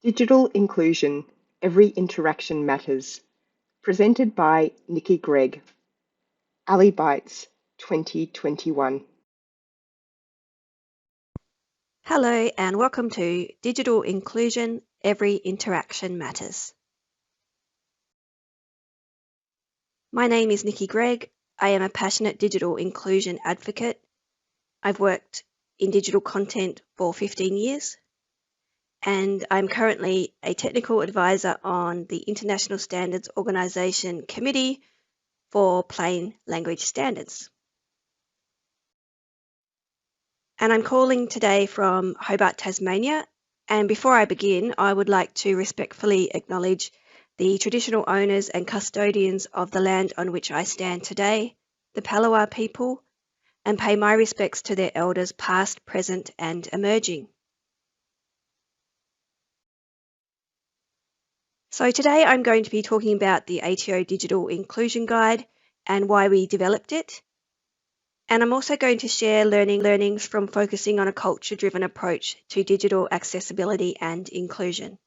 Digital Inclusion, Every Interaction Matters, presented by Nikki Gregg, Ali Bites 2021. Hello and welcome to Digital Inclusion, Every Interaction Matters. My name is Nikki Gregg. I am a passionate digital inclusion advocate. I've worked in digital content for 15 years and I'm currently a technical advisor on the International Standards Organisation Committee for Plain Language Standards. And I'm calling today from Hobart, Tasmania. And before I begin, I would like to respectfully acknowledge the traditional owners and custodians of the land on which I stand today, the Palawa people, and pay my respects to their elders past, present, and emerging. So today I'm going to be talking about the ATO Digital Inclusion Guide and why we developed it. And I'm also going to share learnings from focusing on a culture-driven approach to digital accessibility and inclusion.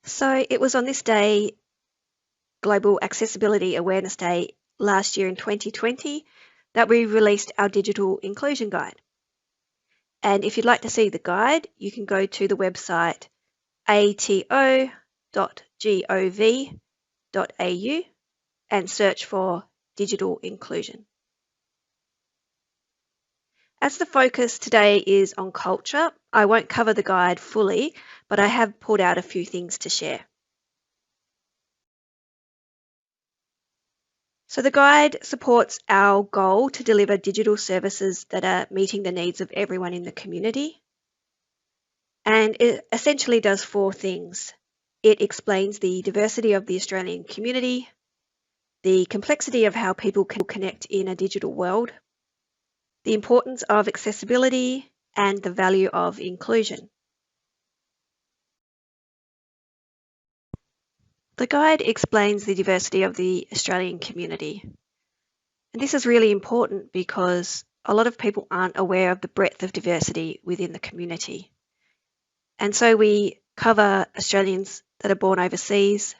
So it was on this day, Global Accessibility Awareness Day last year in 2020, that we released our Digital Inclusion Guide. And if you'd like to see the guide, you can go to the website ato.gov.au and search for digital inclusion. As the focus today is on culture, I won't cover the guide fully, but I have pulled out a few things to share. So the guide supports our goal to deliver digital services that are meeting the needs of everyone in the community. And it essentially does four things. It explains the diversity of the Australian community, the complexity of how people can connect in a digital world, the importance of accessibility, and the value of inclusion. The guide explains the diversity of the Australian community. And this is really important because a lot of people aren't aware of the breadth of diversity within the community. And so we cover Australians that are born overseas,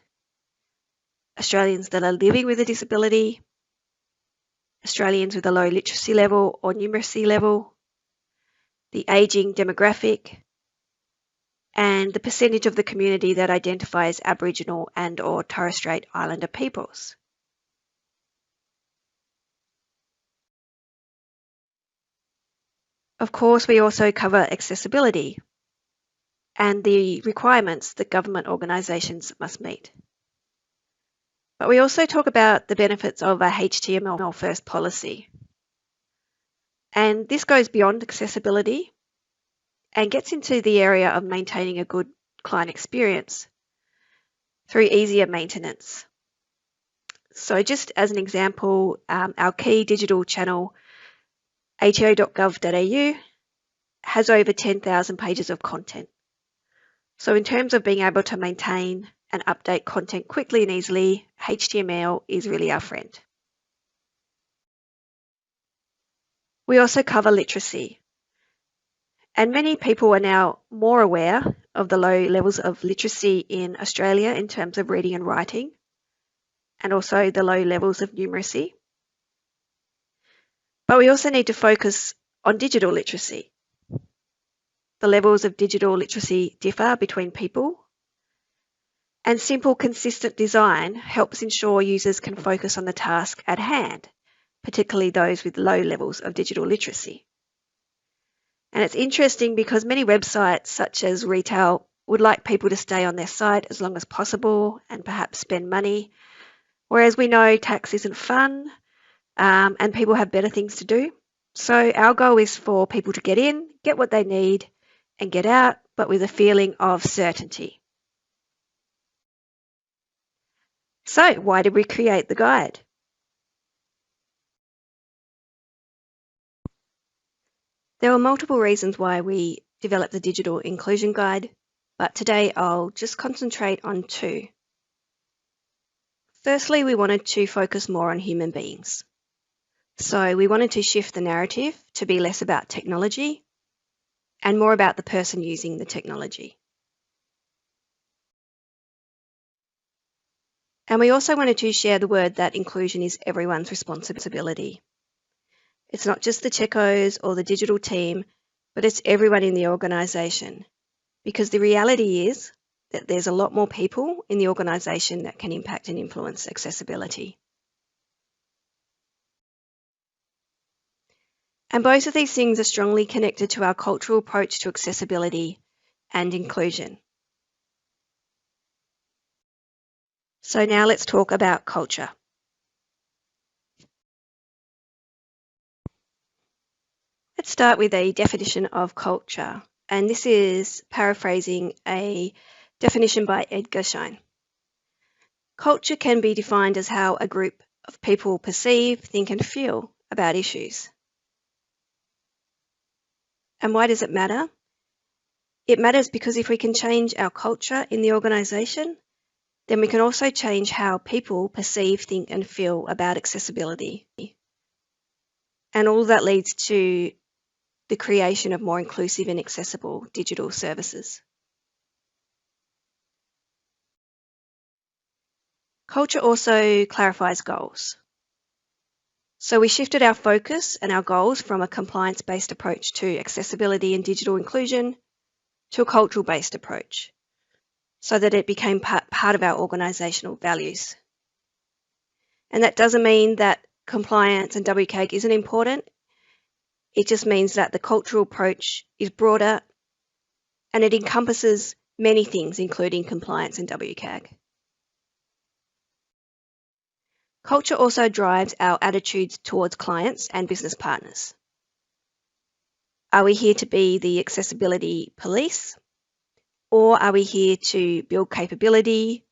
Australians that are living with a disability, Australians with a low literacy level or numeracy level, the ageing demographic, and the percentage of the community that identifies Aboriginal and or Torres Strait Islander peoples. Of course, we also cover accessibility and the requirements that government organisations must meet. But we also talk about the benefits of a HTML first policy. And this goes beyond accessibility and gets into the area of maintaining a good client experience through easier maintenance. So just as an example, our key digital channel, ato.gov.au, has over 10,000 pages of content. So in terms of being able to maintain and update content quickly and easily, HTML is really our friend. We also cover literacy. And many people are now more aware of the low levels of literacy in Australia in terms of reading and writing, and also the low levels of numeracy. But we also need to focus on digital literacy. The levels of digital literacy differ between people, and simple, consistent design helps ensure users can focus on the task at hand, particularly those with low levels of digital literacy. And it's interesting because many websites, such as retail, would like people to stay on their site as long as possible and perhaps spend money, whereas we know tax isn't fun and people have better things to do. So our goal is for people to get in, get what they need, and get out, but with a feeling of certainty. So why did we create the guide? There were multiple reasons why we developed the Digital Inclusion Guide, but today I'll just concentrate on two. Firstly, we wanted to focus more on human beings. So we wanted to shift the narrative to be less about technology and more about the person using the technology. And we also wanted to share the word that inclusion is everyone's responsibility. It's not just the techos or the digital team, but it's everyone in the organisation. Because the reality is that there's a lot more people in the organisation that can impact and influence accessibility. And both of these things are strongly connected to our cultural approach to accessibility and inclusion. So now let's talk about culture. Let's start with a definition of culture. And this is paraphrasing a definition by Edgar Schein. Culture can be defined as how a group of people perceive, think and feel about issues. And why does it matter? It matters because if we can change our culture in the organisation, then we can also change how people perceive, think and feel about accessibility. And all that leads to the creation of more inclusive and accessible digital services. Culture also clarifies goals. So we shifted our focus and our goals from a compliance-based approach to accessibility and digital inclusion to a cultural-based approach so that it became part of our organisational values. And that doesn't mean that compliance and WCAG isn't important. It just means that the cultural approach is broader and it encompasses many things, including compliance and WCAG. Culture also drives our attitudes towards clients and business partners. Are we here to be the accessibility police? Or are we here to build capability,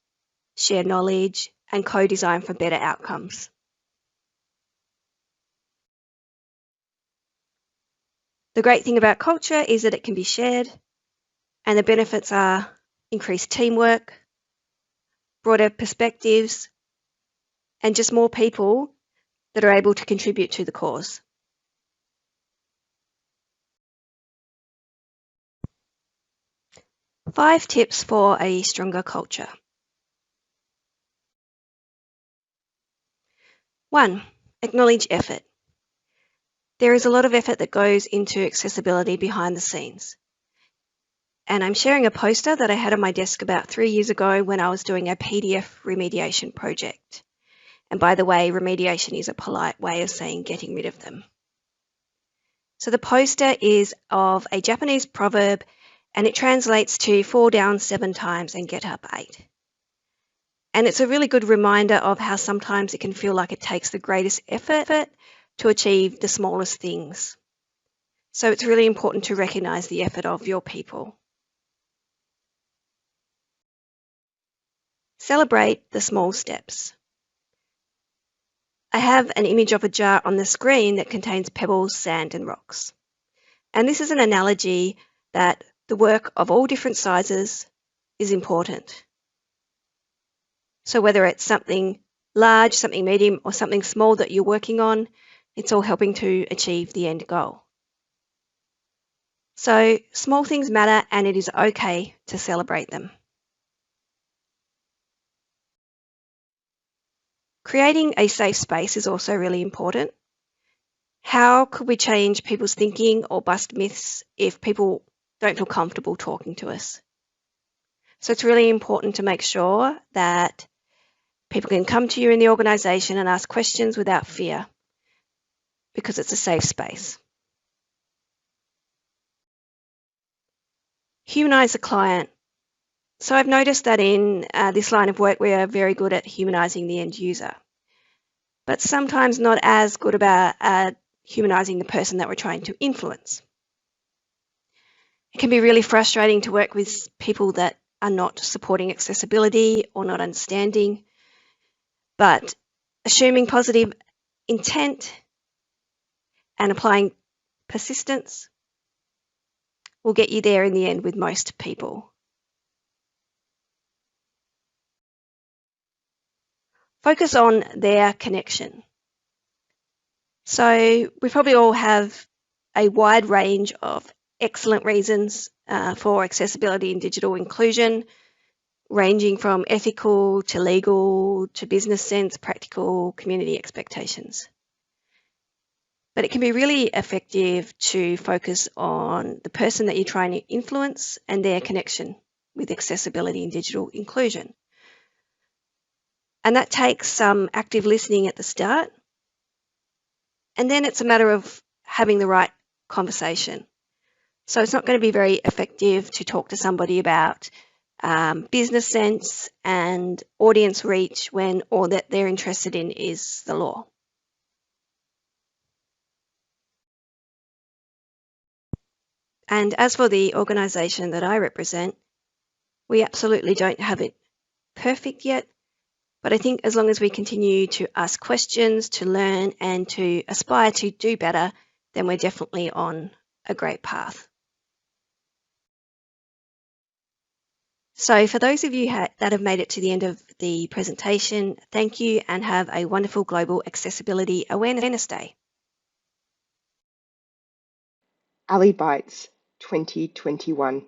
share knowledge, and co-design for better outcomes? The great thing about culture is that it can be shared, and the benefits are increased teamwork, broader perspectives, and just more people that are able to contribute to the cause. Five tips for a stronger culture. 1. Acknowledge effort. There is a lot of effort that goes into accessibility behind the scenes. And I'm sharing a poster that I had on my desk about 3 years ago when I was doing a PDF remediation project. And by the way, remediation is a polite way of saying getting rid of them. So the poster is of a Japanese proverb and it translates to fall down 7 times and get up 8. And it's a really good reminder of how sometimes it can feel like it takes the greatest effort to achieve the smallest things. So it's really important to recognise the effort of your people. Celebrate the small steps. I have an image of a jar on the screen that contains pebbles, sand and rocks. And this is an analogy that the work of all different sizes is important. So whether it's something large, something medium or something small that you're working on, it's all helping to achieve the end goal. So small things matter and it is okay to celebrate them. Creating a safe space is also really important. How could we change people's thinking or bust myths if people don't feel comfortable talking to us? So it's really important to make sure that people can come to you in the organisation and ask questions without fear because it's a safe space. Humanise the client. So I've noticed that in this line of work, we are very good at humanising the end user, but sometimes not as good about humanising the person that we're trying to influence. It can be really frustrating to work with people that are not supporting accessibility or not understanding, but assuming positive intent and applying persistence will get you there in the end with most people. Focus on their connection. So we probably all have a wide range of excellent reasons for accessibility and digital inclusion, ranging from ethical to legal to business sense, practical, community expectations. But it can be really effective to focus on the person that you're trying to influence and their connection with accessibility and digital inclusion. And that takes some active listening at the start. And then it's a matter of having the right conversation. So it's not going to be very effective to talk to somebody about business sense and audience reach when all that they're interested in is the law. And as for the organisation that I represent, we absolutely don't have it perfect yet, but I think as long as we continue to ask questions, to learn and to aspire to do better, then we're definitely on a great path. So for those of you that have made it to the end of the presentation, thank you and have a wonderful Global Accessibility Awareness Day. Ali Bites 2021.